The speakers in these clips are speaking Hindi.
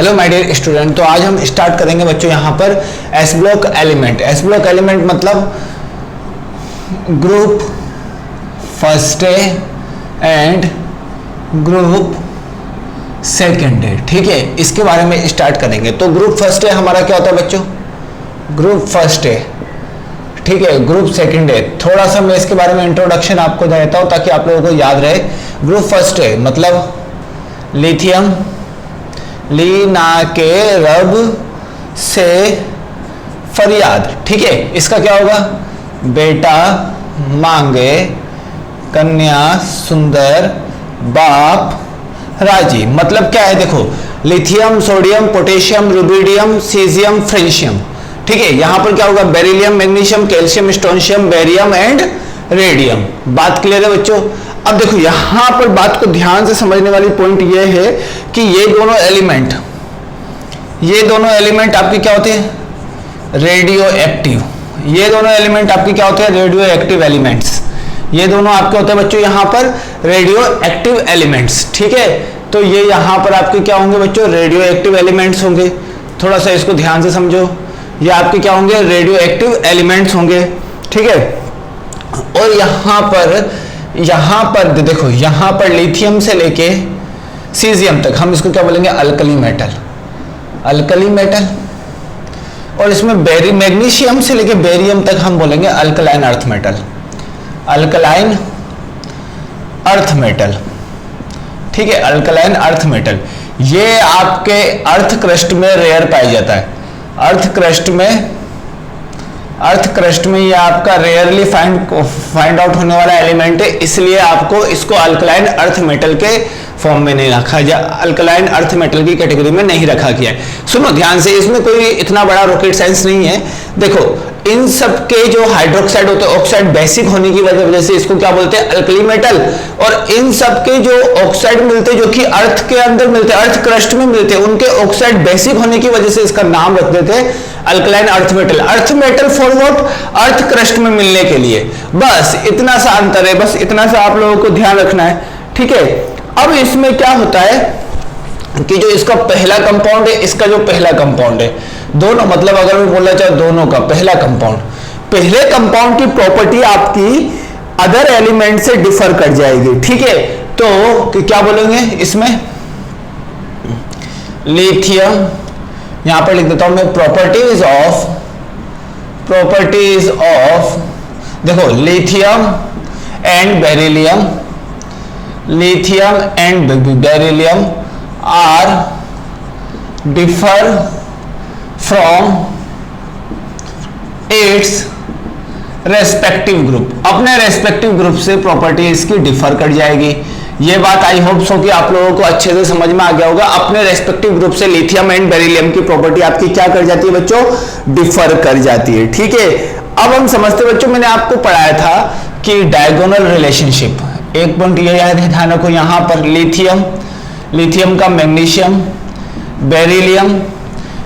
हेलो माय डियर स्टूडेंट, तो आज हम स्टार्ट करेंगे बच्चों यहाँ पर S block element. S block element मतलब group first A and group second A. ठीक है, इसके बारे में स्टार्ट करेंगे। तो ग्रुप फर्स्ट ए हमारा क्या होता है बच्चों? ग्रुप फर्स्ट ए, ठीक है। ग्रुप सेकेंड ए, थोड़ा सा मैं इसके बारे में इंट्रोडक्शन आपको देता हूँ ताकि आप लोगों को याद रहे। ग्रुप फर्स्ट ए मतलब लिथियम, ली ना के रब से फरियाद। ठीक है, इसका क्या होगा? बेटा मांगे कन्या सुंदर बाप राजी। मतलब क्या है? देखो, lithium, sodium, potassium, rubidium, caesium, francium. ठीक है, यहां पर क्या होगा? Beryllium, magnesium, calcium, strontium, barium and radium. बात क्लियर है बच्चों? अब देखो यहां पर बात को ध्यान से समझने वाली पॉइंट ये है कि ये दोनों एलिमेंट आपके क्या होते हैं? Radio active. ये दोनों एलिमेंट आपके क्या होते हैं? Radio active elements. ये दोनों आपके होते हैं बच्चों यहां पर रेडियो एक्टिव एलिमेंट्स। ठीक है, तो ये यहां पर आपके क्या होंगे बच्चों? रेडियो एक्टिव एलिमेंट्स होंगे। थोड़ा सा इसको ध्यान से समझो, ये आपके क्या होंगे? रेडियो एक्टिव एलिमेंट्स होंगे। ठीक है, और यहां पर देखो, यहां पर लिथियम से लेके सीजियम तक हम इसको क्या बोलेंगे? Alkali metal. Alkali metal. और इसमें मैग्नीशियम से लेके बेरियम तक हम बोलेंगे alkaline earth metal. Alkaline earth metal. ठीक है, अल्कलाइन अर्थ मेटल। ये आपके अर्थ क्रस्ट में रेयर पाया जाता है। अर्थ क्रस्ट में ये आपका रेयरली फाइंड आउट होने वाला एलिमेंट है, इसलिए आपको इसको अल्कलाइन अर्थ मेटल के फॉर्म में नहीं रखा जा, अल्कलाइन अर्थ मेटल की कैटेगरी में नहीं रखा गया है। सुनो ध्यान से, इसमें कोई इतना बड़ा रॉकेट साइंस नहीं है। देखो, इन सब के जो हाइड्रोक्साइड होते हैं, ऑक्साइड बेसिक होने की वजह से इसको क्या बोलते हैं? Alkali metal. और इन सब के जो ऑक्साइड मिलते हैं, जो कि अर्थ के अंदर मिलते हैं, अर्थ क्रस्ट में मिलते हैं, उनके ऑक्साइड बेसिक होने की वजह से इसका नाम रख देते हैं alkaline earth metal. Earth metal for what? Earth crust में मिलने के लिए। बस इतना सा अंतर है, बस इतना सा आप लोगों को ध्यान रखना है। ठीक है, अब इसमें क्या होता है कि जो इसका पहला कंपाउंड है, इसका जो पहला कंपाउंड है, दोनों मतलब अगर मैं बोलना चाहूं दोनों का पहला कंपाउंड, पहले कंपाउंड की प्रॉपर्टी आपकी अदर एलिमेंट से डिफर कर जाएगी। ठीक है, तो क्या बोलेंगे इसमें? लिथियम, यहां पर लिख देता हूं मैं, प्रॉपर्टीज ऑफ देखो, lithium and beryllium, lithium and beryllium are differ from its respective group। अपने रेस्पेक्टिव ग्रुप से प्रॉपर्टी इसकी डिफर कर जाएगी। ये बात आई होप सो कि आप लोगों को अच्छे से समझ में आ गया होगा। अपने रेस्पेक्टिव ग्रुप से लिथियम एंड बेरिलियम की प्रॉपर्टी आपकी क्या कर जाती है बच्चों? डिफर कर जाती है। ठीक है, अब हम समझते बच्चों, मैंने आपको पढ़ाया था कि डायगोनल रिलेशनशिप। एक पॉइंट ये याद है, ध्यान रखो, यहां पर लिथियम का मैग्नीशियम,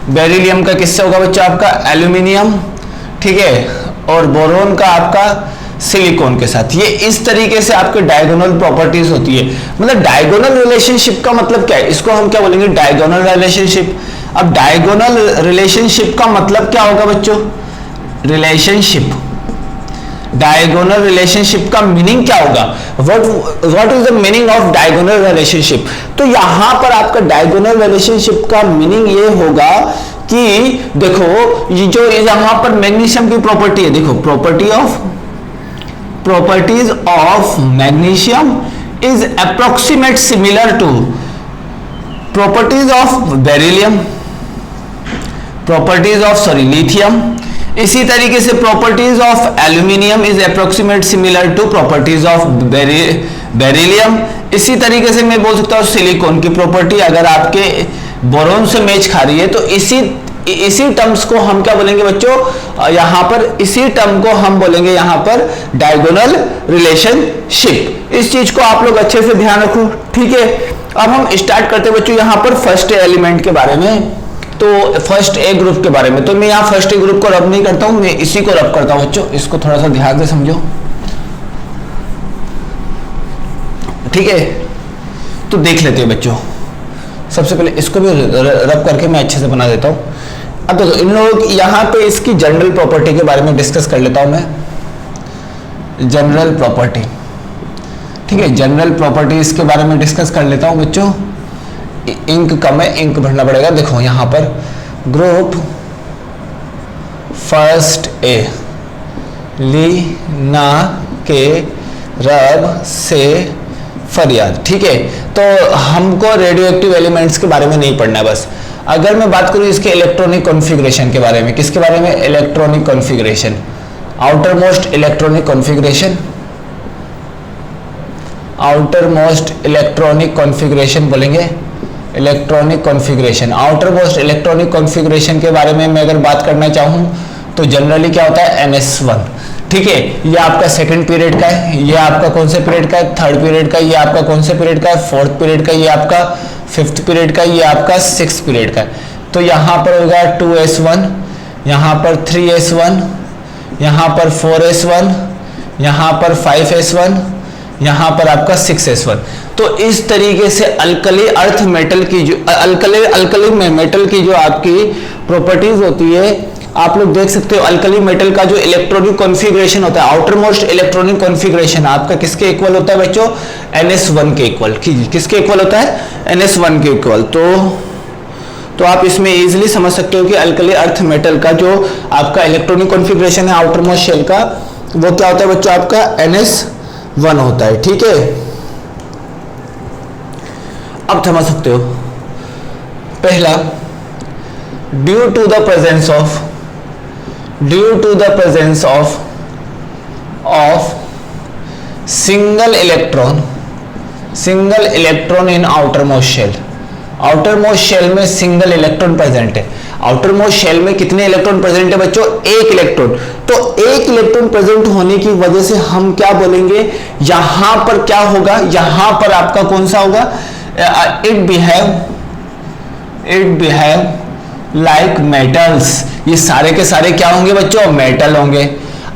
बेरिलियम का किससे होगा बच्चा? आपका एल्यूमिनियम। ठीक है, और बोरोन का आपका सिलिकॉन के साथ। ये इस तरीके से आपके डायगोनल प्रॉपर्टीज होती है। मतलब डायगोनल रिलेशनशिप का मतलब क्या है? इसको हम क्या बोलेंगे? Diagonal relationship. अब डायगोनल रिलेशनशिप का मतलब क्या होगा बच्चों? डायगोनल रिलेशनशिप का मीनिंग क्या होगा? What is the meaning of diagonal relationship? तो यहां पर आपका डायगोनल रिलेशनशिप का मीनिंग ये होगा कि देखो, ये जो यहां पर मैग्नीशियम की प्रॉपर्टी है, देखो, properties of magnesium is approximate similar to properties of beryllium, lithium. इसी तरीके से properties of aluminium is approximate similar to properties of beryllium. इसी तरीके से मैं बोल सकता हूं सिलिकॉन की प्रॉपर्टी अगर आपके बोरोन से मैच खा रही है, तो इसी टर्म्स को हम क्या बोलेंगे बच्चों? यहां पर इसी टर्म को हम बोलेंगे यहां पर डायगोनल रिलेशनशिप। इस चीज को आप लोग अच्छे से ध्यान रखो। ठीक है, अब हम स्टार्ट करते हैं बच्चों यहां पर फर्स्ट एलिमेंट के बारे में। तो फर्स्ट ए ग्रुप के बारे में, तो मैं यहाँ फर्स्ट ए ग्रुप को रब नहीं करता हूं, मैं इसी को रब करता हूं बच्चों। इसको थोड़ा सा ध्यान से समझो। ठीक है, तो देख लेते हैं बच्चों। सबसे पहले इसको भी रब करके मैं अच्छे से बना देता हूँ। अब देखो इन लोग यहाँ पे इसकी जनरल प्रॉपर्टी के बारे में डिस्कस कर लेता हूँ मैं। जनरल प्रॉपर्टी, ठीक है, जनरल प्रॉपर्टी इसके बारे में डिस्कस कर लेता हूँ बच्चों। इंक कम है, इंक भरना पड़ेगा। देखो यहाँ पर ग्रुप फर्स्ट ए, लीना के रब से फरियाद, ठीक है। तो हमको रेडियो एक्टिव एलिमेंट्स के बारे में नहीं पढ़ना है बस। अगर मैं बात करूं इसके इलेक्ट्रॉनिक कॉन्फ़िगरेशन के बारे में, किसके बारे में? Electronic configuration, outer most electronic configuration, outer most electronic configuration बोलेंगे, electronic configuration. Outer most electronic configuration के बारे में मैं अगर बात करना चाहूं तो जनरली क्या होता है? NS1, ठीक है। ये आपका सेकंड पीरियड का है, ये आपका कौन से पीरियड का है? थर्ड पीरियड का। ये आपका कौन से पीरियड का है? फोर्थ पीरियड का। ये आपका फिफ्थ पीरियड का, ये आपका सिक्स्थ पीरियड का। तो यहाँ पर होगा 2S1, यहाँ पर 3S1, यहाँ पर 4S1, यहाँ पर 5S1, यहाँ पर आपका 6S1। तो इस तरीके से अल्कली अर्थ मेटल की जो अल्कली मेटल की जो आपकी प्रॉपर्टीज होती है, आप लोग देख सकते हो। अल्कली मेटल का जो इलेक्ट्रॉनिक कॉन्फ़िगरेशन होता है, आउटर मोस्ट इलेक्ट्रॉनिक कॉन्फ़िगरेशन आपका किसके इक्वल होता है बच्चों? NS1 के इक्वल। किसके इक्वल होता है? NS1 के इक्वल। तो आप इसमें इजीली समझ सकते हो कि अल्कली अर्थ मेटल का जो आपका इलेक्ट्रॉनिक कॉन्फ़िगरेशन है आउटर मोस्ट शेल का, वो क्या होता है बच्चों? आपका NS1 होता है, ठीक है। अब समझ सकते हो, पहला, due to the presence of single electron in outermost shell. Outermost shell में सिंगल इलेक्ट्रॉन प्रेजेंट है। आउटर मोस्ट शेल में कितने इलेक्ट्रॉन प्रेजेंट है बच्चों? एक इलेक्ट्रॉन। तो एक इलेक्ट्रॉन प्रेजेंट होने की वजह से हम क्या बोलेंगे? यहां पर क्या होगा? यहां पर आपका कौन सा होगा? It behave like metals. ये सारे के सारे क्या होंगे बच्चों? मेटल होंगे।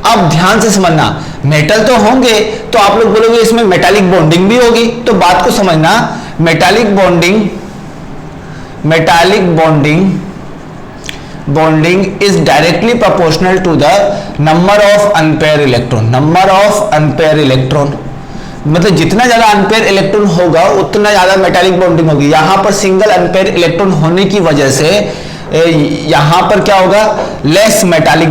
अब ध्यान से समझना, मेटल तो होंगे तो आप लोग बोलोगे इसमें मेटालिक बॉन्डिंग भी होगी। तो बात को समझना, metallic bonding is directly proportional to the number of unpaired electron. मतलब जितना ज्यादा अनपेयर इलेक्ट्रॉन होगा उतना ज्यादा मेटालिक बॉन्डिंग होगी। यहां पर सिंगल अनपेयर इलेक्ट्रॉन होने की वजह से यहां पर क्या होगा? लेस मेटालिक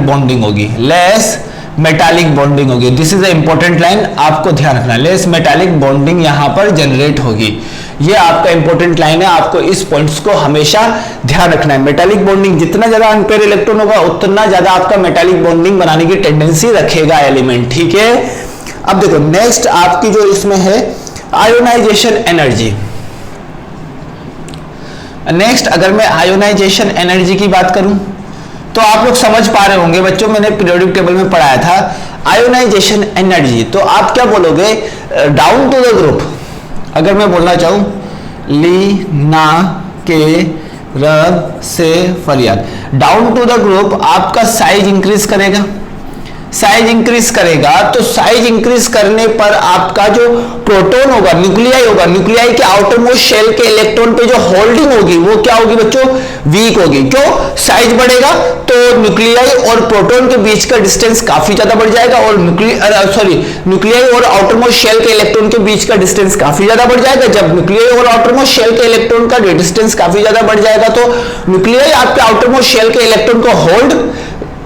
बॉन्डिंग होगी। This is a important line, आपको ध्यान रखना। लेस मेटालिक बॉन्डिंग यहां पर जनरेट होगी। ये आपका इंपॉर्टेंट लाइन है, आपको इस पॉइंट्स को हमेशा ध्यान रखना है। मेटालिक बॉन्डिंग, जितना ज्यादा अनपेयर इलेक्ट्रॉन होगा उतना ज्यादा आपका मेटालिक बॉन्डिंग बनाने की टेंडेंसी रखेगा एलिमेंट, ठीक है। अब देखो नेक्स्ट आपकी जो इसमें है आयोनाइजेशन एनर्जी। नेक्स्ट अगर मैं आयोनाइजेशन एनर्जी की बात करूं तो आप लोग समझ पा रहे होंगे बच्चों, मैंने पीरियोडिक टेबल में पढ़ाया था आयोनाइजेशन एनर्जी। तो आप क्या बोलोगे? Down to the group. अगर मैं बोलना चाहूं लीना के रब से फरियाद, डाउन टू द ग्रुप आपका साइज इंक्रीज करेगा। साइज इंक्रीज करेगा तो साइज इंक्रीज करने पर आपका जो प्रोटॉन होगा, न्यूक्लियाई होगा, न्यूक्लियाई के आउटर मोस्ट शेल के इलेक्ट्रॉन पे जो होल्डिंग होगी वो क्या होगी बच्चों? वीक होगी। क्यों? साइज बढ़ेगा तो न्यूक्लियाई और प्रोटॉन के बीच का डिस्टेंस काफी ज्यादा बढ़ जाएगा, और न्यूक्लियाई और आउटर मोस्ट शेल के इलेक्ट्रॉन के बीच का डिस्टेंस काफी ज्यादा बढ़ जाएगा। जब न्यूक्लियाई और आउटर मोस्ट शेल के इलेक्ट्रॉन का डिस्टेंस काफी ज्यादा बढ़ जाएगा तो न्यूक्लियाई आपके आउटर मोस्ट शेल के इलेक्ट्रॉन को होल्ड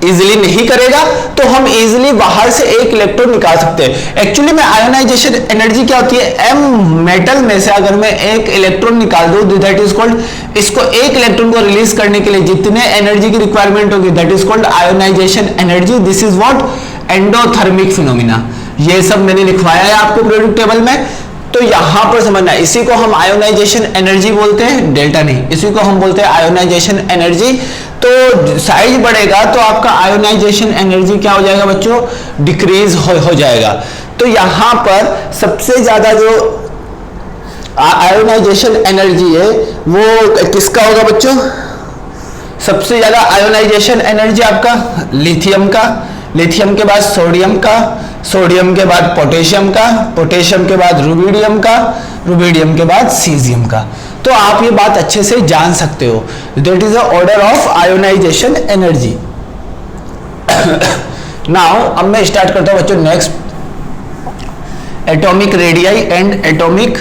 इजीली नहीं करेगा, तो हम इजीली बाहर से एक इलेक्ट्रॉन निकाल सकते हैं। एक्चुअली में आयोनाइजेशन एनर्जी क्या होती है? m मेटल में से अगर मैं एक इलेक्ट्रॉन निकाल दूं, दैट इज कॉल्ड, इसको एक इलेक्ट्रॉन को रिलीज करने के लिए जितने एनर्जी की रिक्वायरमेंट होगी that is called ionisation energy. This is what? Endothermic phenomena. ये सब मैंने लिखवाया है आपको पीरियोडिक टेबल में। तो यहां पर समझना, इसी को हम आयोनाइजेशन एनर्जी बोलते हैं, डेल्टा नहीं, इसी को हम बोलते हैं आयोनाइजेशन एनर्जी। तो साइज बढ़ेगा तो आपका आयोनाइजेशन एनर्जी क्या हो जाएगा बच्चों? डिक्रीज हो जाएगा। तो यहां पर सबसे ज्यादा जो आयोनाइजेशन एनर्जी है वो किसका होगा बच्चों? सबसे ज्यादा आयोनाइजेशन एनर्जी आपका लिथियम का, लिथियम के बाद सोडियम का, सोडियम के बाद पोटेशियम का, पोटेशियम के बाद रुबिडियम का, रुबिडियम के बाद सीजियम का। तो आप ये बात अच्छे से जान सकते हो, that is the order of ionization energy. Now अब मैं स्टार्ट करता हूं बच्चों next, atomic radii and atomic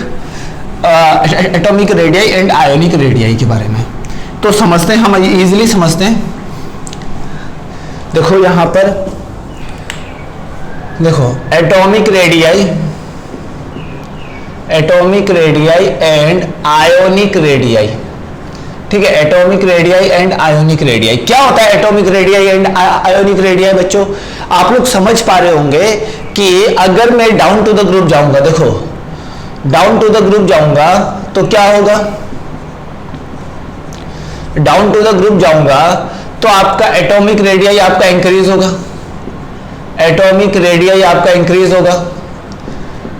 radii and ionic radii के बारे में। तो समझते हैं, हम इजीली समझते हैं। देखो यहां पर देखो, atomic radii and ionic radii, ठीक है, atomic radii and ionic radii. क्या होता है atomic radii and ionic radii बच्चों? आप लोग समझ पा रहे होंगे कि अगर मैं डाउन टू द ग्रुप जाऊंगा, देखो डाउन टू द ग्रुप जाऊंगा तो क्या होगा, डाउन टू द ग्रुप जाऊंगा तो आपका एटॉमिक रेडियाई आपका इंक्रीज होगा, एटॉमिक रेडियाई आपका इंक्रीज होगा।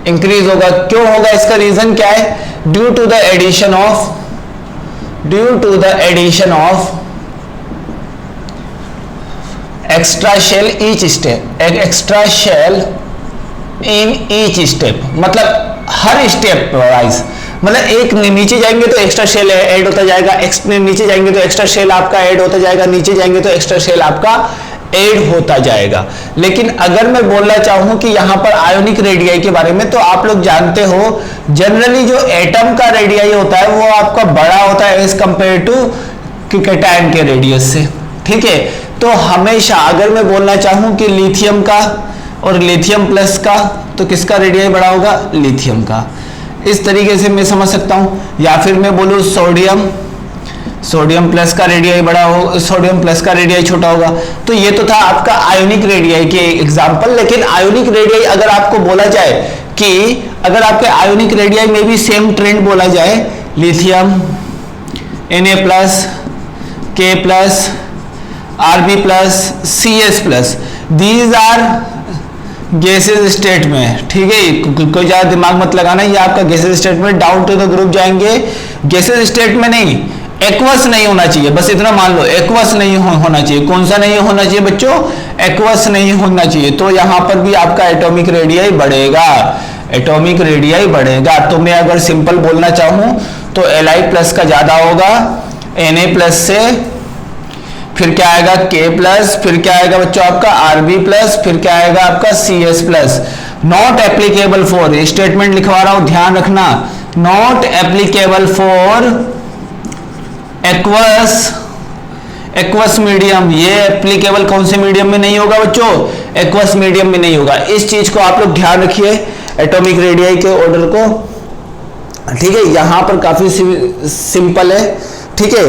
क्यों होगा? इसका रीजन क्या है? Due to the addition of extra shell each step, extra shell in each step, मतलब हर स्टेप वाइज, मतलब एक नीचे जाएंगे तो एक्स्ट्रा शेल ऐड होता जाएगा, नीचे जाएंगे तो एक्स्ट्रा शेल आपका ऐड होता जाएगा, नीचे जाएंगे तो एक्स्ट्रा शेल आपका ऐड होता जाएगा। लेकिन अगर मैं बोलना चाहूं कि यहां पर आयोनिक रेडियाई के बारे में, तो आप लोग जानते हो जनरली जो एटम का रेडियाई होता है वो आपका बड़ा होता है एज कंपेयर टू कैटायन के रेडियस से, ठीक है। तो हमेशा अगर मैं बोलना चाहूं कि लिथियम का और लिथियम प्लस का, तो किसका रेडियाई बड़ा होगा? लिथियम का। इस तरीके से मैं समझ सकता हूं। या फिर मैं बोलूं सोडियम प्लस का रेडियाई बड़ा हो, सोडियम प्लस का रेडियाई छोटा होगा। तो ये तो था आपका आयोनिक रेडियाई के एग्जांपल। लेकिन आयोनिक रेडियाई अगर आपको बोला जाए कि अगर आपके आयोनिक रेडियाई में भी सेम ट्रेंड बोला जाए, lithium Na plus, K plus, Rb plus, Cs plus, these are gases state में, ठीक है। कोई ज्यादा दिमाग मत लगाना, ये आपका गैसेज स्टेट में। डाउन टू द ग्रुप जाएंगे, गैसेज स्टेट में नहीं, एक्वस नहीं होना चाहिए, बस इतना मान लो, एक्वस नहीं होना चाहिए। कौन सा नहीं होना चाहिए बच्चों? एक्वस नहीं होना चाहिए। तो यहां पर भी आपका एटॉमिक रेडियाई बढ़ेगा, एटॉमिक रेडियाई बढ़ेगा। तो मैं अगर सिंपल बोलना चाहूं तो Li प्लस का ज्यादा होगा Na प्लस से, फिर क्या आएगा K प्लस, फिर क्या आएगा बच्चों आपका Rb प्लस, फिर क्या आएगा आपका Cs plus. Not applicable for, statement लिखवा रहा हूं ध्यान रखना, not applicable for aqueous medium. ये एप्लीकेबल कौन से मीडियम में नहीं होगा बच्चों? एक्वस मीडियम में नहीं होगा। इस चीज को आप लोग ध्यान रखिए एटॉमिक रेडियाई के ऑर्डर को, ठीक है। यहां पर काफी सिंपल है, ठीक है।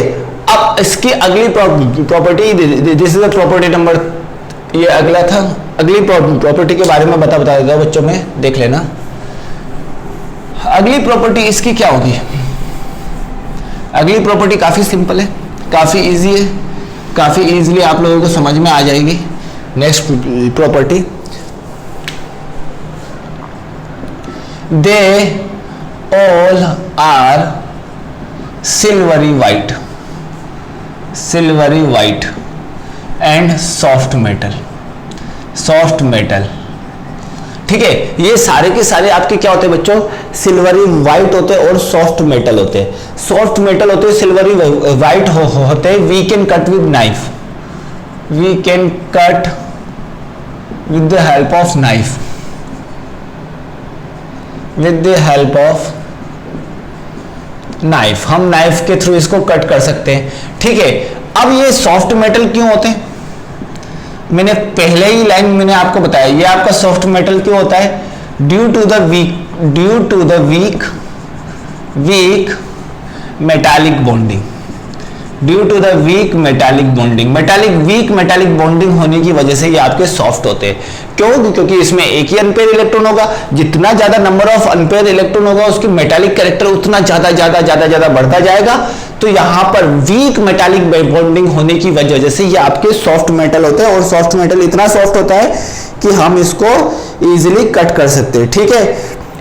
अब इसकी अगली property, this is the property number, ये अगला था। अगली प्रॉपर्टी के बारे में बता देता हूं बच्चों में, देख लेना। अगली प्रॉपर्टी इसकी क्या होगी? अगली प्रॉपर्टी काफी सिंपल है, काफी इजी है, काफी इजीली आप लोगों को समझ में आ जाएगी। Next property, they all are silvery white and soft metal, ठीक है। ये सारे के सारे आपके क्या होते हैं बच्चों? सिल्वरी वाइट होते हैं और सॉफ्ट मेटल होते हैं। सॉफ्ट मेटल होते हैं, सिल्वरी वाइट होते हैं। We can cut with knife, we can cut with the help of knife, with the help of knife, हम नाइफ के थ्रू इसको कट कर सकते हैं, ठीक है। अब ये सॉफ्ट मेटल क्यों होते हैं? मैंने पहले ही लाइन मैंने आपको बताया, ये आपका सॉफ्ट मेटल क्यों होता है? Due to the weak metallic bonding, due to the weak metallic bonding होने की वजह से ये आपके सॉफ्ट होते हैं। क्यों? क्योंकि इसमें एक ही अनपेयर इलेक्ट्रॉन होगा। जितना ज्यादा नंबर ऑफ अनपेयर इलेक्ट्रॉन होगा, उसकी मेटालिक कैरेक्टर उतना ज्यादा बढ़ता जाएगा। तो यहां पर वीक मेटालिक बॉन्डिंग होने की वजह से ये आपके सॉफ्ट मेटल होते हैं। और सॉफ्ट मेटल इतना सॉफ्ट होता है कि हम इसको इजीली कट कर सकते हैं, ठीक है।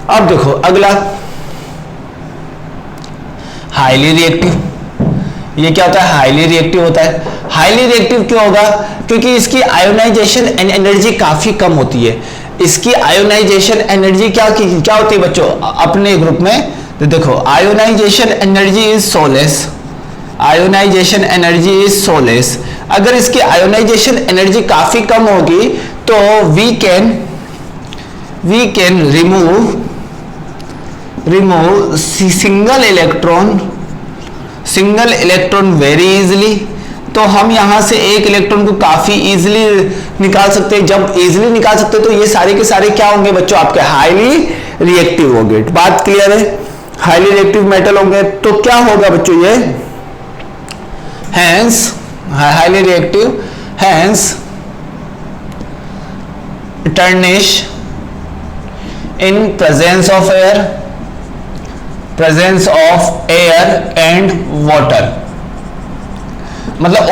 अब देखो अगला, हाईली रिएक्टिव। ये क्या होता है? हाईली रिएक्टिव होता है। हाईली रिएक्टिव क्यों होगा? क्योंकि इसकी आयोनाइजेशन एनर्जी काफी कम होती है। इसकी आयोनाइजेशन एनर्जी क्या होती है बच्चों? अपने ग्रुप में तो देखो ionization energy is so less, ionization energy is so less. अगर इसकी आयोनाइजेशन एनर्जी काफी कम होगी तो we can remove single electron very easily. तो हम यहां से एक इलेक्ट्रॉन को काफी इजिली निकाल सकते हैं। जब इजिली निकाल सकते हैं तो ये सारे के सारे क्या होंगे बच्चों, आपके हाईली रिएक्टिव होंगे। बात क्लियर है? हाईली रिएक्टिव मेटल होंगे तो क्या होगा बच्चों, ये hence highly reactive, hence tarnish in presence of air and water. मतलब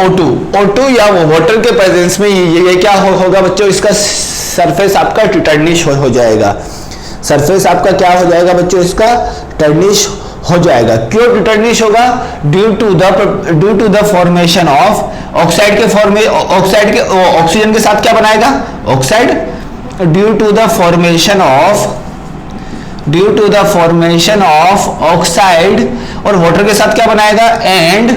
O2 या वो वाटर के प्रेजेंस में ये क्या होगा बच्चों, इसका सरफेस आपका टर्निश हो जाएगा। सरफेस आपका क्या हो जाएगा बच्चों, इसका टर्निश हो जाएगा। क्यों टर्निश होगा? Due to the formation of oxide के ऑक्सीजन के साथ क्या बनाएगा, oxide. Due to the formation of oxide और वाटर के साथ क्या बनाएगा, एंड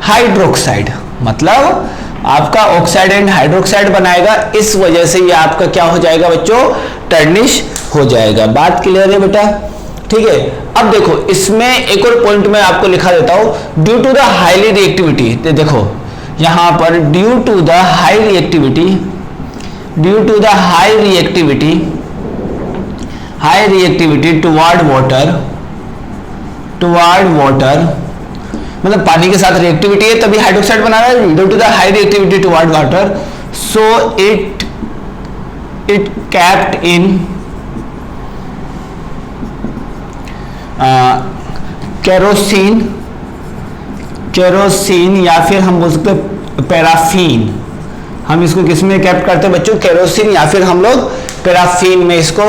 हाइड्रोक्साइड। मतलब आपका ऑक्साइड एंड हाइड्रोक्साइड बनाएगा, इस वजह से ये आपका क्या हो जाएगा बच्चों, टर्निश हो जाएगा। बात क्लियर है बेटा? ठीक है। अब देखो इसमें एक और पॉइंट मैं आपको लिखा देता हूं, due to the highly reactivity. देखो यहां पर due to the high reactivity toward water, मतलब पानी के साथ रिएक्टिविटी है तभी हाइड्रोक्साइड बना रहा है। Due to the high reactivity toward water, so it kept in kerosene या फिर हम बोल सकते हैं पैराफिन। हम इसको किस में कैप्ट करते हैं बच्चों, केरोसिन या फिर हम लोग पैराफिन में इसको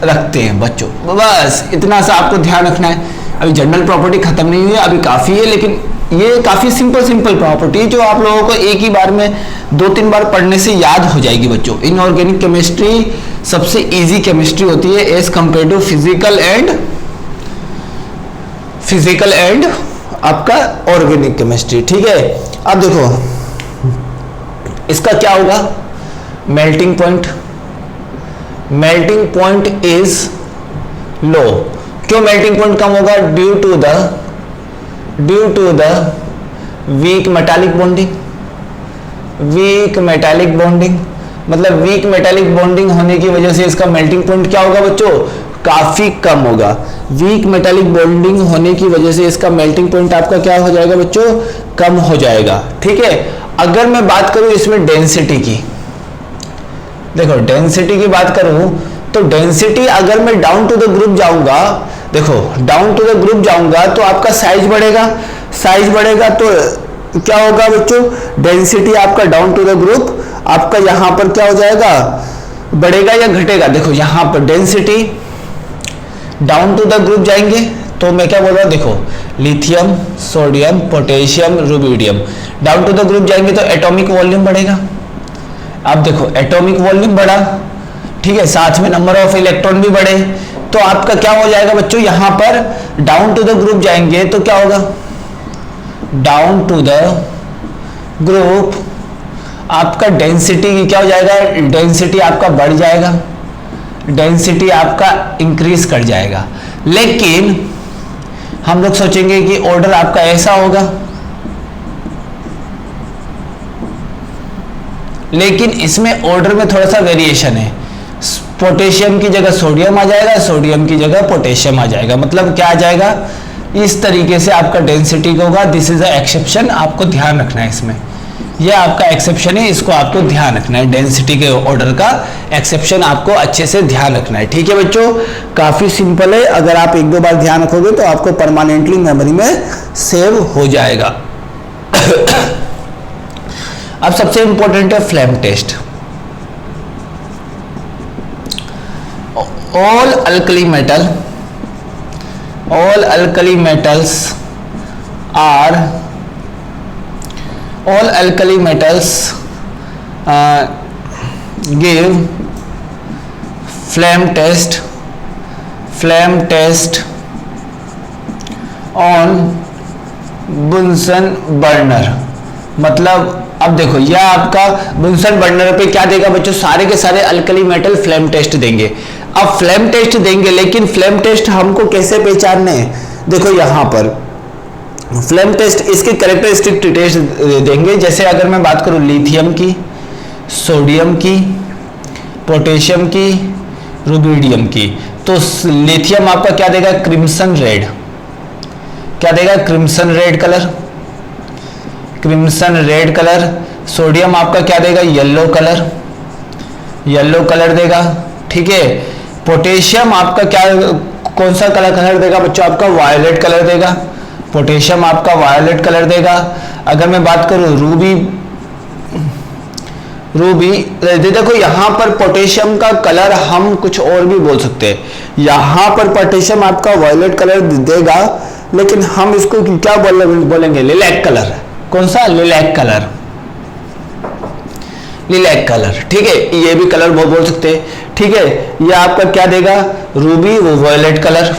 रखते हैं बच्चों। बस इतना सा आपको ध्यान रखना है। अभी जनरल प्रॉपर्टी खत्म नहीं हुई है, अभी काफी है, लेकिन ये काफी सिंपल प्रॉपर्टी जो आप लोगों को एक ही बार में 2-3 बार पढ़ने से याद हो जाएगी बच्चों। इनऑर्गेनिक केमिस्ट्री सबसे इजी केमिस्ट्री होती है as compare to physical and आपका ऑर्गेनिक केमिस्ट्री। ठीक है। अब देखो इसका क्या होगा, मेल्टिंग पॉइंट इज लो। क्यों मेल्टिंग पॉइंट कम होगा? Due to the weak metallic bonding. मतलब वीक मेटालिक बॉन्डिंग होने की वजह से इसका मेल्टिंग पॉइंट क्या होगा बच्चों, काफी कम होगा। वीक मेटालिक बॉन्डिंग होने की वजह से इसका मेल्टिंग पॉइंट आपका क्या हो जाएगा बच्चों, कम हो जाएगा। ठीक है। अगर मैं बात करूं इसमें डेंसिटी की, देखो डेंसिटी की बात करूं तो डेंसिटी अगर मैं डाउन टू द ग्रुप जाऊंगा, देखो डाउन टू द ग्रुप जाऊंगा तो आपका साइज बढ़ेगा तो क्या होगा बच्चों, डेंसिटी आपका डाउन टू द ग्रुप आपका यहां पर क्या हो जाएगा, बढ़ेगा या घटेगा। देखो यहां पर density down to the group जाएंगे तो मैं क्या बोल रहा हूं, देखो lithium, sodium, potassium, rubidium down to the group जाएंगे तो एटॉमिक वॉल्यूम बढ़ेगा। अब देखो एटॉमिक वॉल्यूम बढ़ा, ठीक है, साथ में नंबर ऑफ इलेक्ट्रॉन भी बढ़े, तो आपका क्या हो जाएगा बच्चों, यहां पर डाउन टू द ग्रुप जाएंगे तो क्या होगा, डाउन टू द ग्रुप आपका डेंसिटी क्या हो जाएगा, डेंसिटी आपका बढ़ जाएगा, डेंसिटी आपका इंक्रीज कर जाएगा। लेकिन हम लोग सोचेंगे कि ऑर्डर आपका ऐसा होगा, लेकिन इसमें ऑर्डर में थोड़ा सा वेरिएशन है। पोटेशियम की जगह सोडियम आ जाएगा, सोडियम की जगह पोटेशियम आ जाएगा। मतलब क्या आ जाएगा, इस तरीके से आपका डेंसिटी होगा। दिस इज अ एक्सेप्शन, आपको ध्यान रखना है इसमें, यह आपका एक्सेप्शन है, इसको आपको ध्यान रखना है। डेंसिटी के ऑर्डर का एक्सेप्शन आपको अच्छे से ध्यान रखना है। ठीक है बच्चों, काफी सिंपल है, अगर आप एक दो बार ध्यान रखोगे तो आपको परमानेंटली मेमोरी में सेव हो जाएगा। अब सबसे इंपॉर्टेंट है flame test. all alkali metals give flame test flame test on Bunsen burner. मतलब अब देखो यह आपका बुनसन बर्नर पे क्या देगा बच्चों, सारे के सारे अल्कली मेटल फ्लेम टेस्ट देंगे। अब फ्लेम टेस्ट देंगे, लेकिन फ्लेम टेस्ट हमको कैसे पहचानने हैं, देखो यहां पर फ्लेम टेस्ट इसके कैरेक्टरिस्टिक टेस्ट देंगे। जैसे अगर मैं बात करूं लिथियम की, सोडियम की, पोटेशियम की, रुबिडियम की, तो लिथियम आपका क्या देगा, क्रिम्सन रेड, क्या देगा, crimson red colour, crimson red colour. Sodium आपका क्या देगा, येलो कलर, येलो कलर देगा, ठीक है। पोटेशियम आपका क्या, कौन सा कलर देगा बच्चों, आपका वायलेट कलर देगा, पोटेशियम आपका वायलेट कलर देगा। अगर मैं बात करूं रूबी देखो यहां पर पोटेशियम का कलर हम कुछ और भी बोल सकते हैं। यहां पर पोटेशियम आपका वायलेट कलर देगा, लेकिन हम इसको क्या बोलेंगे, लिलैक कलर। कौन सा, लिलैक कलर, लिलैक कलर, ठीक है। ये भी कलर बोल सकते हैं, ठीक है। ये आपका क्या देगा, रूबी वो वायलेट कलर,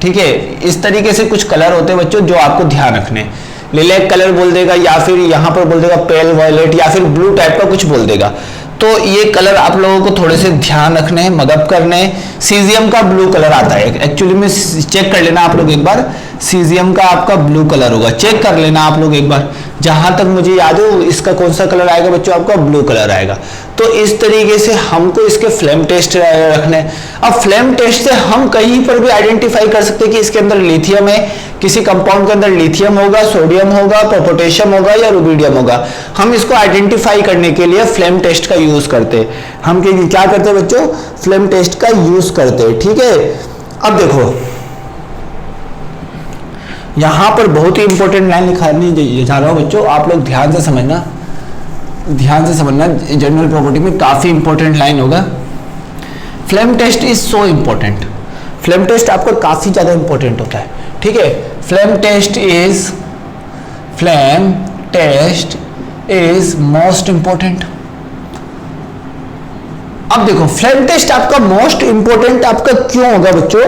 ठीक है। इस तरीके से कुछ कलर होते हैं बच्चों जो आपको ध्यान रखने, लिलैक कलर बोल देगा, या फिर यहां पर बोल देगा पेल वायलेट, या फिर ब्लू टाइप का कुछ बोल देगा। तो ये कलर आप लोगों को थोड़े से ध्यान रखने हैं, मगअप करने हैं। सीजियम का ब्लू कलर आता है, एक्चुअली में चेक कर लेना आप लोग एक बार, सीजियम का आपका ब्लू कलर होगा, चेक कर लेना आप लोग एक बार। जहां तक मुझे याद हो इसका कौन सा कलर आएगा बच्चों, आपका ब्लू कलर आएगा। तो इस तरीके से हमको इसके फ्लेम टेस्ट रखने। अब फ्लेम टेस्ट से हम कहीं पर भी आइडेंटिफाई कर सकते हैं कि इसके अंदर लिथियम है, किसी कंपाउंड के अंदर लिथियम होगा, सोडियम होगा, पोटेशियम होगा या रुबिडियम होगा। हम इसको आइडेंटिफाई करने के लिए फ्लेम टेस्ट का यूज करते हैं। हम क्या करते हैं बच्चों, फ्लेम टेस्ट का यूज करते हैं, ठीक है। अब देखो यहां पर बहुत ही इंपॉर्टेंट लाइन लिखाने जा रहा हूं बच्चों, आप लोग ध्यान से समझना, ध्यान से समझना। जनरल प्रॉपर्टी में काफी इंपॉर्टेंट लाइन होगा। Flame test is so important, flame test आपका काफी ज्यादा इंपॉर्टेंट होता है, ठीक है। Flame test is most important. अब देखो फ्लेम टेस्ट आपका मोस्ट इंपॉर्टेंट आपका क्यों होगा बच्चों,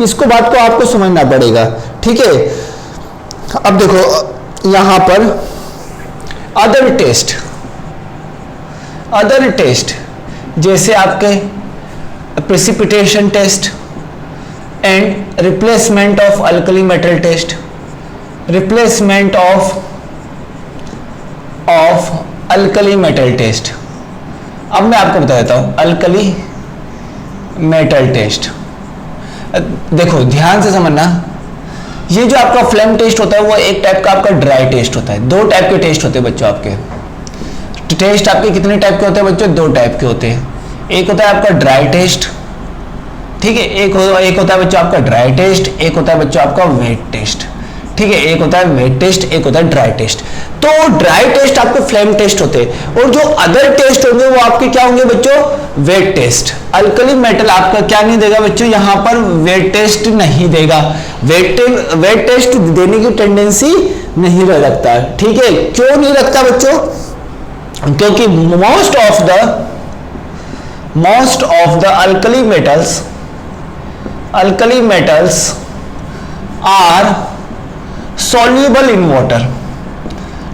इसको बात को आपको समझना पड़ेगा, ठीक है। अब देखो यहां पर अदर टेस्ट जैसे आपके precipitation test and replacement of alkali metal test, replacement of alkali metal test. अब मैं आपको बता देता हूं अल्कली मेटल टेस्ट। देखो ध्यान से समझना, ये जो आपका फ्लेम टेस्ट होता है वो एक टाइप का आपका ड्राई टेस्ट होता है। दो टाइप के टेस्ट होते हैं बच्चों आपके। टेस्ट आपके कितने टाइप के होते हैं बच्चों, दो टाइप के होते हैं। एक होता है आपका ड्राई टेस्ट, ठीक है, एक होता है बच्चों आपका ड्राई टेस्ट, एक होता है बच्चों आपका वेट टेस्ट, ठीक है। एक होता है वेट टेस्ट, एक होता है ड्राई टेस्ट। तो ड्राई टेस्ट आपके फ्लेम टेस्ट होते हैं, और जो अदर टेस्ट होंगे वो आपके क्या होंगे बच्चों, वेट टेस्ट। अल्कली मेटल आपका क्या नहीं देगा बच्चों, यहां पर वेट टेस्ट नहीं देगा। वेट टेस्ट देने की टेंडेंसी नहीं रखता, ठीक है। क्यों नहीं रखता बच्चों, क्योंकि most of the alkali metals are soluble in water,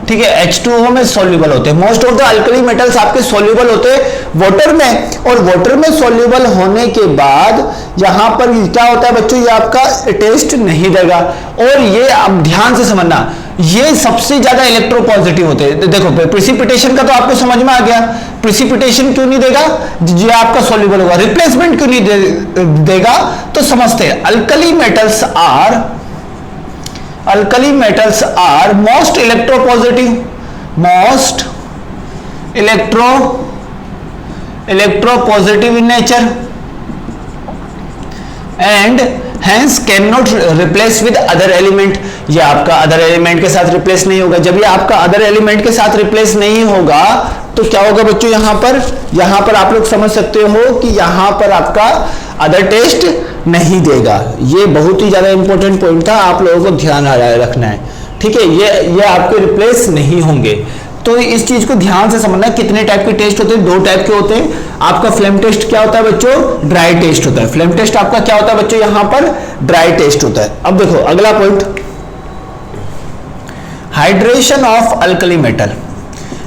ठीक है। H2O में सॉल्युबल होते हैं। Most of the alkali metals आपके सॉल्युबल होते हैं वाटर में, और वाटर में सॉल्युबल होने के बाद यहां पर क्या होता है बच्चों, ये आपका टेस्ट नहीं देगा। और ये अब ध्यान से समझना, ये सबसे ज्यादा इलेक्ट्रोपॉजिटिव होते हैं। देखो प्रेसिपिटेशन का तो आपको समझ में आ गया, प्रेसिपिटेशन क्यों नहीं देगा, ये आपका सॉल्युबल होगा। रिप्लेसमेंट क्यों नहीं देगा, तो समझते हैं alkali metals are most electropositive in nature and hence can not replace with other element. ये आपका अदर एलिमेंट के साथ रिप्लेस नहीं होगा। जब ये आपका अदर एलिमेंट के साथ रिप्लेस नहीं होगा तो क्या होगा बच्चों, यहां पर आप लोग समझ सकते हो कि यहां पर आपका अदर टेस्ट नहीं देगा। ये बहुत ही ज्यादा इंपॉर्टेंट पॉइंट था, आप लोगों को ध्यान रखना है, ठीक है। ये आपके रिप्लेस नहीं होंगे। तो इस चीज को ध्यान से समझना, कितने टाइप के टेस्ट होते हैं, 2 टाइप के होते हैं। आपका फ्लेम टेस्ट क्या होता है बच्चों, ड्राई टेस्ट होता है। फ्लेम टेस्ट आपका क्या होता है बच्चों, यहां पर ड्राई टेस्ट होता है। अब देखो अगला point, hydration of alkali metal,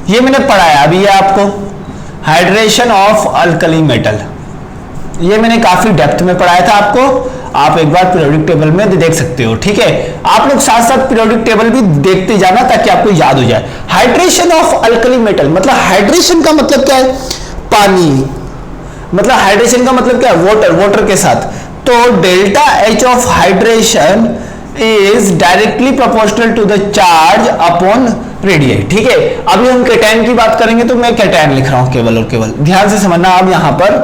ये मैंने पढ़ाया अभी है आपको, हाइड्रेशन ऑफ अल्कली मेटल, ये मैंने काफी डेप्थ में पढ़ाया था आपको, आप एक बार पीरियोडिक टेबल में देख सकते हो, ठीक है। आप लोग साथ साथ पीरियोडिक टेबल भी देखते जाना ताकि आपको याद हो जाए। हाइड्रेशन ऑफ अल्कली मेटल मतलब हाइड्रेशन का मतलब क्या है, पानी, मतलब हाइड्रेशन का मतलब क्या है, वाटर, वाटर के साथ। तो delta H of hydration is directly proportional to the charge upon radius, ठीक है। अभी हम कैटायन की बात करेंगे तो मैं कैटायन लिख रहा हूं केवल और केवल, ध्यान से समझना। अब यहां पर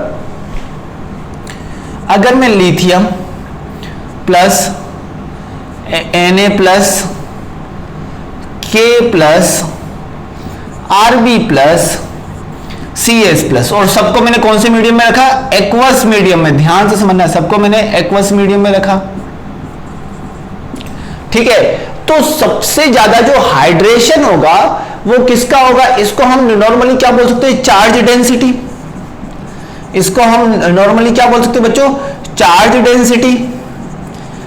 अगर मैं lithium plus Na plus K plus Rb plus Cs plus, और सबको मैंने कौन से मीडियम में रखा, एक्वस मीडियम में, ध्यान से समझना, सबको मैंने एक्वस मीडियम में रखा, ठीक है। तो सबसे ज्यादा जो हाइड्रेशन होगा वो किसका होगा, इसको हम नॉर्मली क्या बोल सकते हैं, चार्ज डेंसिटी। इसको हम नॉर्मली क्या बोल सकते हैं बच्चों, चार्ज डेंसिटी।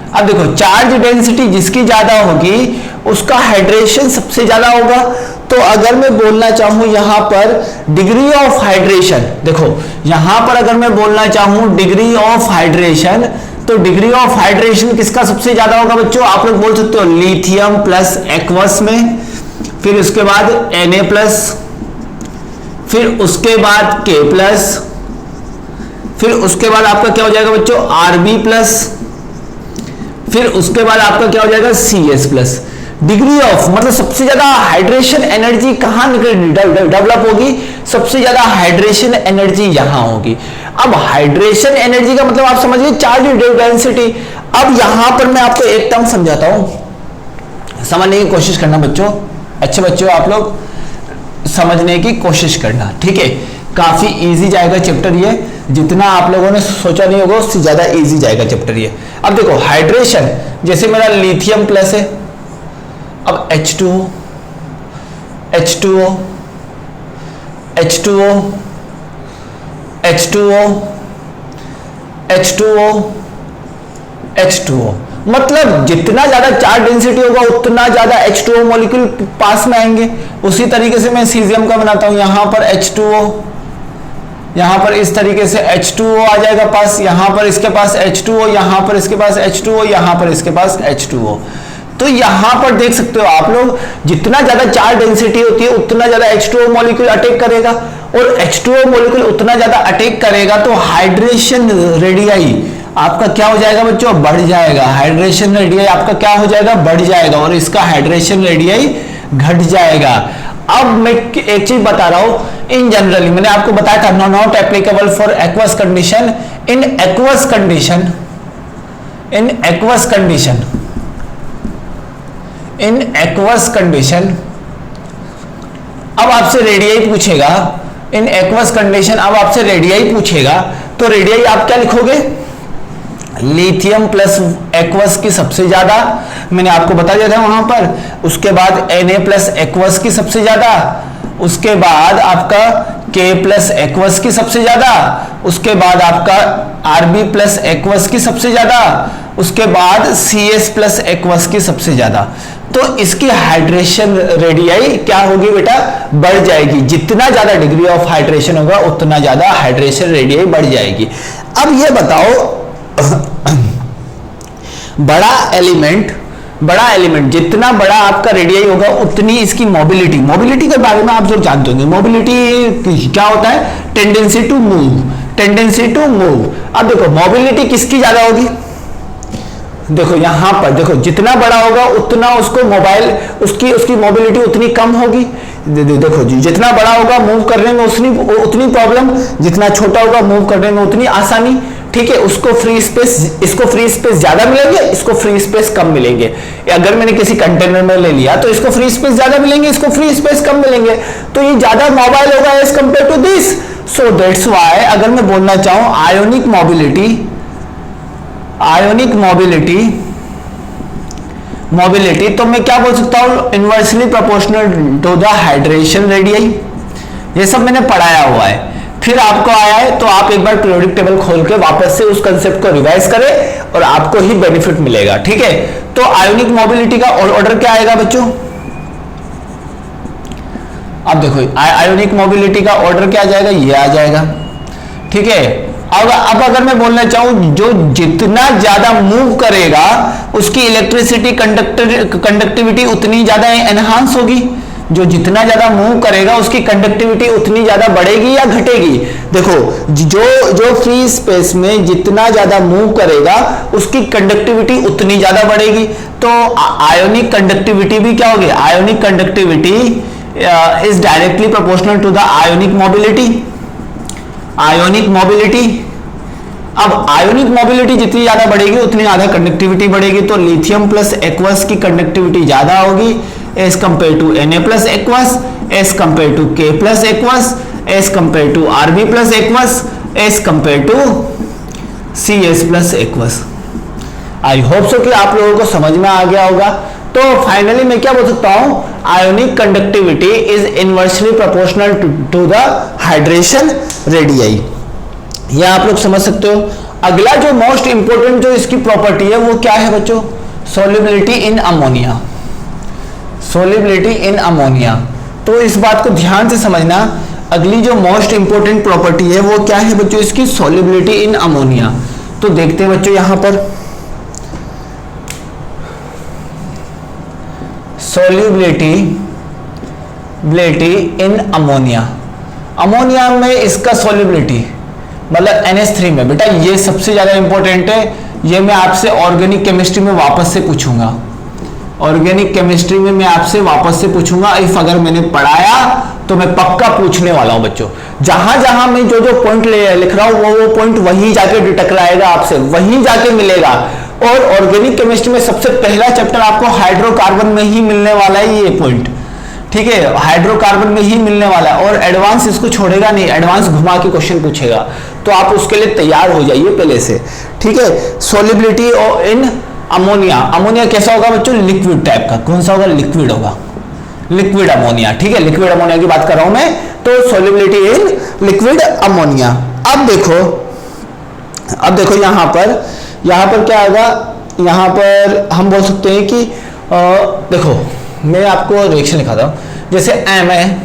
अब देखो चार्ज डेंसिटी जिसकी ज्यादा होगी उसका हाइड्रेशन सबसे ज्यादा होगा। तो अगर मैं बोलना चाहूं यहां पर डिग्री ऑफ हाइड्रेशन, देखो यहां पर अगर मैं बोलना चाहूं डिग्री ऑफ हाइड्रेशन, तो डिग्री ऑफ हाइड्रेशन किसका सबसे ज्यादा होगा बच्चों, आप लोग बोल सकते हो लिथियम प्लस एक्वस में, फिर उसके बाद Na प्लस, फिर उसके बाद K प्लस, फिर उसके बाद आपका क्या हो जाएगा बच्चों Rb प्लस, फिर उसके बाद आपका क्या हो जाएगा Cs प्लस। डिग्री ऑफ मतलब सबसे ज्यादा हाइड्रेशन एनर्जी कहां डेवलप होगी, सबसे ज्यादा हाइड्रेशन एनर्जी यहां होगी। अब हाइड्रेशन एनर्जी का मतलब आप समझिए चार्ज डेंसिटी। अब यहां पर मैं आपको एक टर्म समझाता हूं, समझने की कोशिश करना बच्चों, अच्छे बच्चों आप लोग समझने की कोशिश करना, ठीक है। काफी इजी जाएगा चैप्टर ये, जितना आप लोगों ने सोचा नहीं होगा उससे ज्यादा इजी जाएगा चैप्टर ये। अब देखो हाइड्रेशन, जैसे मेरा लिथियम प्लस है, अब H2O, H2O, H2O, H2O, H2O, H2O, मतलब जितना ज्यादा चार्ज डेंसिटी होगा उतना ज्यादा H2O मॉलिक्यूल पास में आएंगे। उसी तरीके से मैं सीजियम का बनाता हूं, यहां पर H2O, यहां पर इस तरीके से H2O आ जाएगा पास, यहां पर इसके पास H2O, यहां पर इसके पास H2O, यहां पर इसके पास H2O। तो यहां पर देख सकते हो आप लोग, जितना ज्यादा चार्ज डेंसिटी होती है उतना ज्यादा H2O मॉलिक्यूल अटैक करेगा, और H2O मॉलिक्यूल उतना ज्यादा अटैक करेगा तो हाइड्रेशन रेडियाई आपका क्या हो जाएगा बच्चों, बढ़ जाएगा। हाइड्रेशन रेडियाई आपका क्या हो जाएगा, बढ़ जाएगा, और इसका हाइड्रेशन रेडियाई घट जाएगा। अब मैं एक चीज बता रहा हूं, इन जनरली मैंने आपको बताया था not applicable for aqueous condition, in aqueous condition, in aqueous condition, in aqueous condition, अब आपसे रेडियाई पूछेगा, इन एक्वस कंडीशन अब आपसे रेडियाई पूछेगा, तो रेडियाई आप क्या लिखोगे, लिथियम प्लस एक्वस की सबसे ज्यादा, मैंने आपको बता दिया था वहां पर, उसके बाद Na प्लस एक्वस की सबसे ज्यादा, उसके बाद आपका K प्लस एक्वस की सबसे ज्यादा, उसके बाद आपका Rb प्लस एक्वस की सबसे ज्यादा, उसके बाद Cs प्लस एक्वस की सबसे ज्यादा। तो इसकी हाइड्रेशन रेडियाई क्या होगी बेटा, बढ़ जाएगी। जितना ज्यादा डिग्री ऑफ हाइड्रेशन होगा उतना ज्यादा हाइड्रेशन रेडियाई बढ़ जाएगी। अब ये बताओ बड़ा एलिमेंट जितना बड़ा आपका रेडियाई होगा उतनी इसकी मोबिलिटी के बारे में आप जरूर जानते होंगे। मोबिलिटी क्या होता है, टेंडेंसी टू मूव। अब देखो मोबिलिटी किसकी ज्यादा होगी, देखो यहां पर देखो, जितना बड़ा होगा उतना उसको उसकी मोबिलिटी उतनी कम होगी। देखो जी, जितना बड़ा होगा मूव करने में उतनी प्रॉब्लम, जितना छोटा होगा मूव करने में उतनी आसानी, ठीक है। इसको फ्री स्पेस ज्यादा मिलेंगे, इसको फ्री स्पेस कम मिलेंगे। अगर मैंने किसी कंटेनर में ले लिया तो इसको फ्री स्पेस ज्यादा मिलेंगे, इसको फ्री स्पेस कम मिलेंगे, तो ये ज्यादा मोबाइल होगा as compare to this. So that's why अगर मैं बोलना चाहूं आयोनिक मोबिलिटी मोबिलिटी, तो मैं क्या बोल सकता हूं, inversely proportional to the hydration radii. ये सब मैंने पढ़ाया हुआ है, फिर आपको आया है तो आप एक बार पीरियोडिक टेबल खोल के वापस से उस कंसेप्ट को रिवाइज करें और आपको ही बेनिफिट मिलेगा। ठीक है, तो आयोनिक मोबिलिटी का ऑर्डर क्या आएगा बच्चों? अब देखो आयोनिक मोबिलिटी का ऑर्डर क्या आ जाएगा, ये आ जाएगा। ठीक है, अब अगर मैं बोलना चाहूं, जो जितना ज्यादा मूव करेगा उसकी इलेक्ट्रिसिटी कंडक्टिविटी उतनी ज्यादा एनहांस होगी। जो जितना ज्यादा मूव करेगा उसकी कंडक्टिविटी उतनी ज्यादा बढ़ेगी या घटेगी? देखो, जो फ्री स्पेस में जितना ज्यादा मूव करेगा उसकी कंडक्टिविटी उतनी ज्यादा बढ़ेगी। तो आयोनिक कंडक्टिविटी भी क्या होगी? Ionic conductivity is directly proportional to the ionic mobility. Ionic mobility, अब आयोनिक मोबिलिटी जितनी ज्यादा बढ़ेगी उतनी ज्यादा कंडक्टिविटी बढ़ेगी। तो लिथियम प्लस एक्वस की कंडक्टिविटी ज्यादा होगी as compare to Na plus aqueous, as compare to K plus aqueous, as compare to Rb plus aqueous, as compare to Cs plus aqueous. I hope so कि आप लोगों को समझ में आ गया होगा। तो फाइनली मैं क्या बोल सकता हूं, ionic conductivity is inversely proportional to the hydration radii. ये आप लोग समझ सकते हो। अगला जो मोस्ट इंपोर्टेंट जो इसकी प्रॉपर्टी है वो क्या है बच्चों? Solubility in ammonia. Solubility in ammonia, तो इस बात को ध्यान से समझना। अगली जो मोस्ट इंपोर्टेंट प्रॉपर्टी है वो क्या है बच्चों? इसकी सोल्युबिलिटी इन अमोनिया। तो देखते हैं बच्चों यहां पर सोल्युबिलिटी इन अमोनिया। अमोनिया में इसका सोल्युबिलिटी मतलब NH3 में। बेटा ये सबसे ज्यादा इंपॉर्टेंट है, ये मैं आपसे ऑर्गेनिक केमिस्ट्री में वापस से पूछूंगा। ऑर्गेनिक केमिस्ट्री में मैं आपसे वापस से पूछूंगा। इफ अगर मैंने पढ़ाया तो मैं पक्का पूछने वाला हूं बच्चों। जहां जहां मैं जो पॉइंट लिख रहा हूं वो पॉइंट वहीं जाके टकराएगा आपसे, वहीं जाके मिलेगा। और ऑर्गेनिक केमिस्ट्री में सबसे पहला चैप्टर आपको हाइड्रोकार्बन में ही मिलने वाला है ये पॉइंट। ठीक है, हाइड्रोकार्बन में ही मिलने वाला है और एडवांस इसको छोड़ेगा नहीं, एडवांस घुमा के क्वेश्चन पूछेगा। तो आप उसके लिए तैयार हो जाइए पहले से। ठीक है, सोल्युबिलिटी इन अमोनिया। अमोनिया कैसा होगा बच्चों? लिक्विड टाइप का। कौन सा होगा? लिक्विड होगा, लिक्विड अमोनिया। ठीक है, लिक्विड अमोनिया की बात कर रहा हूं मैं। तो सोल्युबिलिटी इन लिक्विड अमोनिया। अब देखो यहां पर क्या आएगा? यहां पर हम बोल सकते हैं कि देखो मैं आपको रिएक्शन लिखाता हूं। जैसे M है,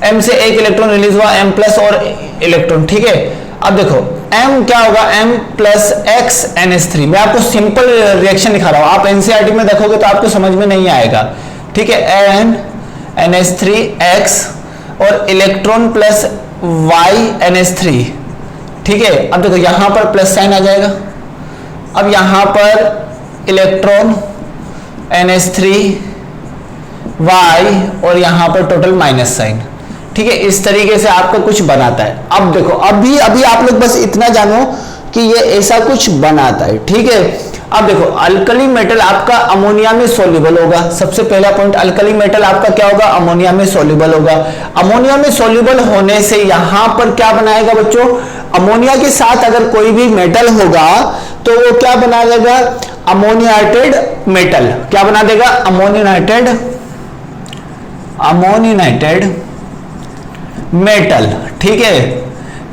M से एक इलेक्ट्रॉन रिलीज हुआ, M प्लस और इलेक्ट्रॉन। ठीक है, अब देखो M क्या होगा? M plus X NH3। मैं आपको सिंपल रिएक्शन लिखा रहा हूं, आप NCERT में देखोगे तो आपको समझ में नहीं आएगा। ठीक है, NH3X और इलेक्ट्रॉन प्लस Y NH3। ठीक है, अब देखो यहां पर प्लस साइन आ जाएगा। अब यहां पर इलेक्ट्रॉन NH3 Y और यहां पर टोटल माइनस साइन। ठीक है, इस तरीके से आपका कुछ बनाता है। अब देखो अभी आप लोग बस इतना जानो कि ये ऐसा कुछ बनाता है। ठीक है, अब देखो अल्कली मेटल आपका अमोनिया में सोल्यूबल होगा। सबसे पहला पॉइंट, अल्कली मेटल आपका क्या होगा? अमोनिया में सोल्यूबल होगा। अमोनिया में सोल्यूबल होने से यहां पर क्या बनाएगा बच्चों? अमोनिया के साथ अगर कोई भी मेटल होगा तो वो क्या बना देगा? Ammoniated metal. क्या बना देगा? Ammoniated metal. ठीक है,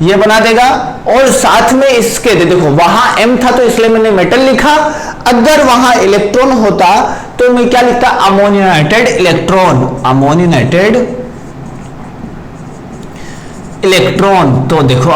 ये बना देगा। और साथ में इसके देखो वहां M था तो इसलिए मैंने मेटल लिखा। अगर वहां इलेक्ट्रॉन होता तो मैं क्या लिखता? Ammoniated electron. Ammoniated electron. तो देखो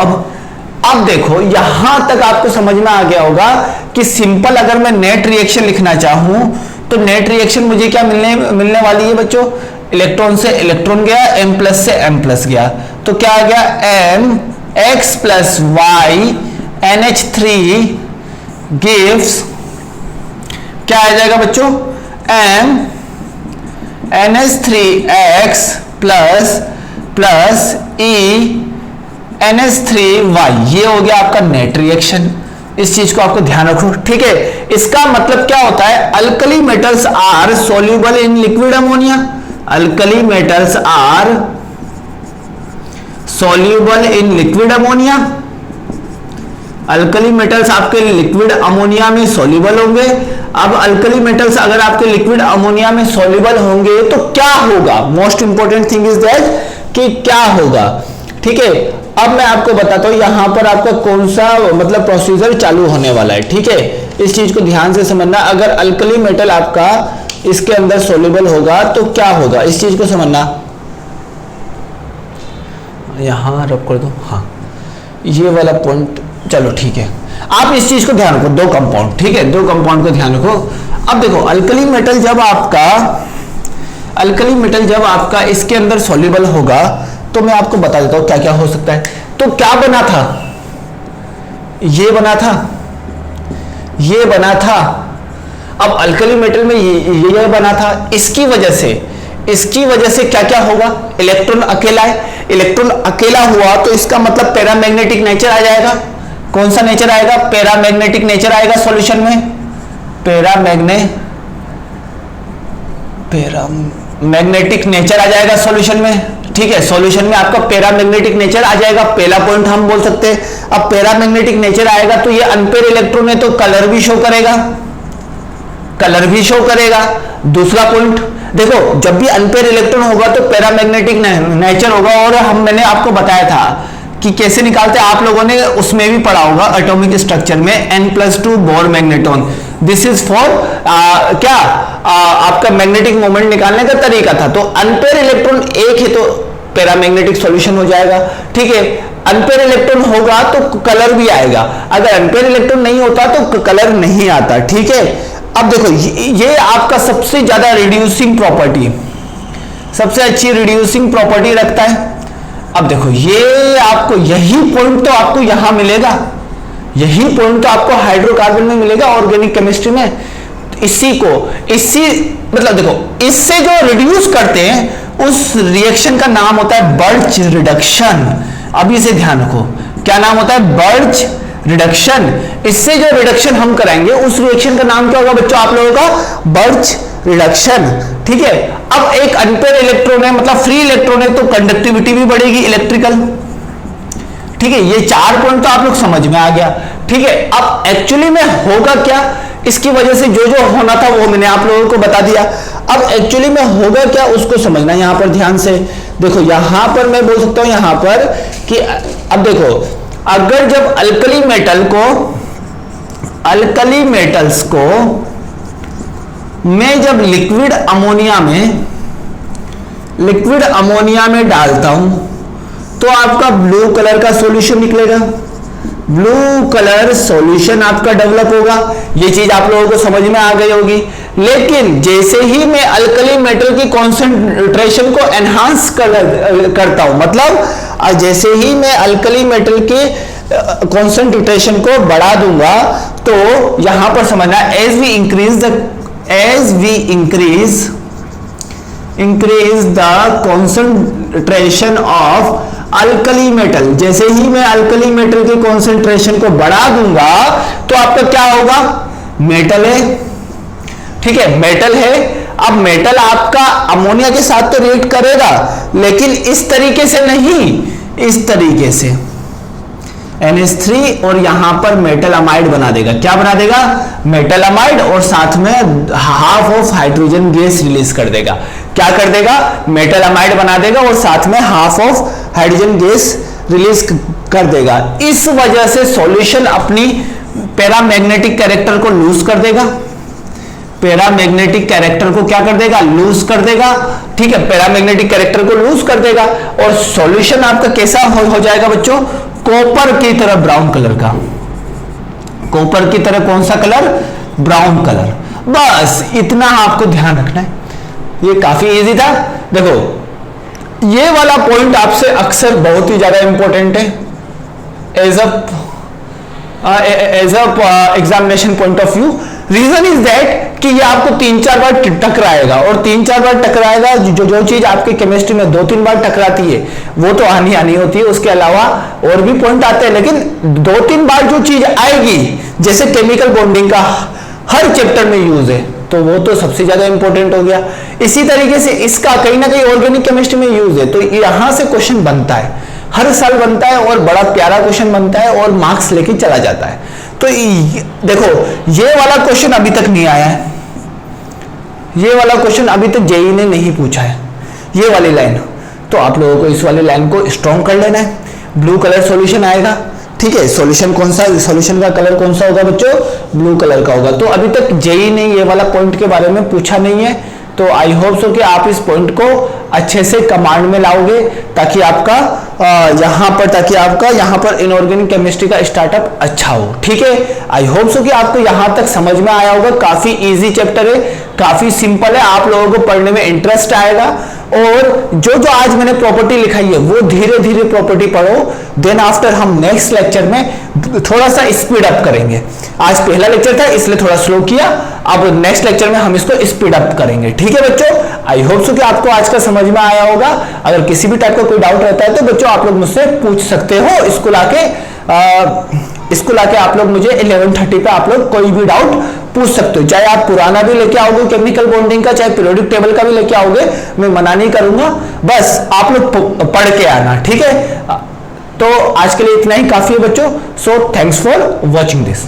अब देखो यहां तक आपको समझ में आ गया होगा कि सिंपल अगर मैं नेट रिएक्शन लिखना चाहूं तो नेट रिएक्शन मुझे क्या मिलने वाली है बच्चों? इलेक्ट्रॉन से इलेक्ट्रॉन गया, M प्लस से M प्लस गया, तो क्या आ गया? M X plus Y NH3 gives क्या आ जाएगा बच्चों? M NH3X plus E NH3Y। ये हो गया आपका नेट रिएक्शन। इस चीज को आपको ध्यान रखो। ठीक है, इसका मतलब क्या होता है? Alkali metals are soluble in liquid ammonia. Alkali metals are soluble in liquid ammonia. Alkali metals आपके लिक्विड अमोनिया में सोल्यूबल होंगे। अब अल्कली मेटल्स अगर आपके लिक्विड अमोनिया में सॉल्युबल होंगे तो क्या होगा, most important thing is that कि क्या होगा। ठीक है, अब मैं आपको बताता हूं यहां पर आपका कौन सा मतलब प्रोसीजर चालू होने वाला है। ठीक है, इस चीज को ध्यान से समझना। अगर अल्कली मेटल आपका इसके अंदर सॉल्युबल होगा तो क्या होगा, इस चीज को समझना। यहां रब कर दो, हाँ ये वाला पॉइंट, चलो ठीक है, आप इस चीज को ध्यान रखो, दो कंपाउंड, ठीक है, दो कंपाउंड को ध्यान रखो। अब देखो अल्कली मेटल जब आपका इसके अंदर सॉल्युबल होगा तो मैं आपको बता देता हूं क्या क्या हो सकता है। तो क्या बना था, ये बना था। अब अल्कली मेटल में ये बना था, इसकी वजह से क्या क्या होगा, इलेक्ट्रॉन अकेला है, इलेक्ट्रॉन अकेला हुआ तो इसका मतलब पैरामैग्नेटिक नेचर आ जाएगा। कौन सा नेचर आएगा, पैरामैग्नेटिक नेचर आएगा सॉल्यूशन में, पैरामैग्नेटिक नेचर आ जाएगा सॉल्यूशन में। ठीक है, सॉल्यूशन में आपका पैरामैग्नेटिक नेचर आ जाएगा, पहला पॉइंट हम बोल सकते हैं। अब पैरामैग्नेटिक नेचर आएगा तो ये अनपेयर इलेक्ट्रॉन है तो कलर भी शो करेगा। दूसरा पॉइंट देखो, जब भी अनपेयर इलेक्ट्रॉन होगा तो पैरामैग्नेटिक नेचर होगा, और मैंने आपको बताया था कि कैसे निकालते हैं, आप लोगों ने उसमें भी पढ़ा होगा एटॉमिक स्ट्रक्चर में, N+2 bore magneton. This is for आपका मैग्नेटिक मोमेंट निकालने का तरीका था। तो अनपेयर इलेक्ट्रॉन एक है तो पैरामैग्नेटिक सॉल्यूशन हो जाएगा। ठीक है, अनपेयर इलेक्ट्रॉन होगा तो कलर भी आएगा, अगर अनपेयर इलेक्ट्रॉन नहीं होता तो कलर नहीं आता। ठीक है, अब देखो ये आपका सबसे ज्यादा रिड्यूसिंग प्रॉपर्टी, सबसे अच्छी रिड्यूसिंग प्रॉपर्टी रखता है। अब देखो ये आपको यही पॉइंट तो आपको यहां मिलेगा, यही पॉइंट तो आपको हाइड्रोकार्बन में मिलेगा ऑर्गेनिक केमिस्ट्री में। इसी मतलब देखो, इससे जो रिड्यूस करते हैं उस रिएक्शन का नाम होता है बर्च रिडक्शन। अब इसे ध्यान रखो, क्या नाम होता है, बर्च रिडक्शन। इससे जो रिडक्शन हम कराएंगे उस रिएक्शन का नाम क्या होगा बच्चों आप लोगों का, बर्च रिडक्शन। ठीक है, अब एक अनपेयर इलेक्ट्रॉन है मतलब फ्री इलेक्ट्रॉन है तो कंडक्टिविटी भी बढ़ेगी इलेक्ट्रिकल। ठीक है, ये 4 पॉइंट तो आप लोग समझ में आ गया। ठीक है, अब एक्चुअली में होगा क्या, इसकी वजह से जो जो होना था वो मैंने आप लोगों को बता दिया। अब एक्चुअली में होगा क्या उसको समझना, यहां पर ध्यान से देखो। यहां पर मैं बोल सकता हूं यहां पर कि अब देखो, अगर जब अल्कली मेटल्स को मैं जब लिक्विड अमोनिया में डालता हूं तो आपका ब्लू कलर का सॉल्यूशन निकलेगा, ब्लू कलर सॉल्यूशन आपका डेवलप होगा। ये चीज आप लोगों को समझ में आ गई होगी। लेकिन जैसे ही मैं अल्कली मेटल की कॉन्सेंट्रेशन को एनहांस करता हूं, मतलब जैसे ही मैं अल्कली मेटल के कॉन्सेंट्रेशन को बढ़ा दूंगा तो यहां पर समझना, as we increase the concentration of alkali metal, जैसे ही मैं अल्कली मेटल के कॉन्सेंट्रेशन को बढ़ा दूंगा तो आपका क्या होगा, मेटल है। ठीक है, मेटल है। अब मेटल आपका अमोनिया के साथ तो रिएक्ट करेगा लेकिन इस तरीके से नहीं, इस तरीके से NH3 और यहां पर मेटल अमाइड बना देगा। क्या बना देगा, मेटल अमाइड, और साथ में half of hydrogen gas release कर देगा। क्या कर देगा, मेटल अमाइड बना देगा और साथ में half of hydrogen gas release कर देगा। इस वजह से सॉल्यूशन अपनी पैरामैग्नेटिक कैरेक्टर को लूज कर देगा, पैरामैग्नेटिक कैरेक्टर को क्या कर देगा, लूज कर देगा। ठीक है, पैरामैग्नेटिक कैरेक्टर को लूज कर देगा और सॉल्यूशन आपका कैसा हो जाएगा बच्चों, कॉपर की तरह ब्राउन कलर का, कॉपर की तरह कौन सा कलर, ब्राउन कलर। बस इतना आपको ध्यान रखना है, ये काफी इजी था। देखो ये वाला पॉइंट आपसे अक्सर बहुत ही ज्यादा इंपॉर्टेंट है as a examination point of view. Reason is that कि ये आपको 3-4 बार टकराएगा, और 3-4 बार टकराएगा। जो चीज आपकी केमिस्ट्री में 2-3 बार टकराती है वो तो आनी होती है, उसके अलावा और भी पॉइंट आते हैं, लेकिन 2-3 बार जो चीज आएगी, जैसे केमिकल बॉन्डिंग का हर चैप्टर में यूज है तो वो तो सबसे ज्यादा इंपॉर्टेंट हो गया। इसी तरीके से इसका कहीं ना कहीं ऑर्गेनिक केमिस्ट्री में यूज है, तो यहां से क्वेश्चन बनता है, हर साल बनता है और बड़ा प्यारा क्वेश्चन बनता है और मार्क्स लेके चला जाता है। तो देखो ये वाला क्वेश्चन अभी तक नहीं आया है, ये वाला क्वेश्चन अभी तक जेईई ने नहीं पूछा है, ये वाली लाइन। तो आप लोगों को इस वाली लाइन को स्ट्रॉन्ग कर लेना है। ब्लू कलर सॉल्यूशन आएगा, ठीक है। सॉल्यूशन कौन सा, सॉल्यूशन का कलर कौन सा होगा बच्चों, ब्लू कलर का होगा। तो अभी तक जेईई ने ये वाला पॉइंट के बारे में पूछा नहीं है, तो आई होप सो कि आप इस पॉइंट को अच्छे से कमांड में लाओगे, ताकि आपका यहाँ पर इनऑर्गेनिक केमिस्ट्री का स्टार्टअप अच्छा हो, ठीक है। आई होप सो कि आपको यहाँ तक समझ में आया होगा। काफी इजी चैप्टर है, काफी सिंपल है, आप लोगों को पढ़ने में इंटरेस्ट आएगा। और जो जो आज मैंने प्रॉपर्टी लिखाई है वो धीरे धीरे प्रॉपर्टी पढ़ो, देन आफ्टर हम नेक्स्ट लेक्चर में थोड़ा सा स्पीड अप करेंगे। आज पहला लेक्चर था इसलिए थोड़ा स्लो किया, अब नेक्स्ट लेक्चर में हम इसको स्पीड अप करेंगे, ठीक है बच्चों। आई होप सो कि आपको आज का समझ में आया होगा। अगर किसी भी टाइप का कोई डाउट रहता है तो बच्चों आप लोग मुझसे पूछ सकते हो। स्कूल आके आप लोग मुझे 11:30 पे आप लोग कोई भी डाउट पूछ सकते हो, चाहे आप पुराना भी लेके आओगे केमिकल बॉन्डिंग का, चाहे पीरियोडिक टेबल का भी लेके आओगे, मैं मना नहीं करूंगा, बस आप लोग पढ़ के आना, ठीक है। तो आज के लिए इतना ही काफी है बच्चों। So thanks for watching this.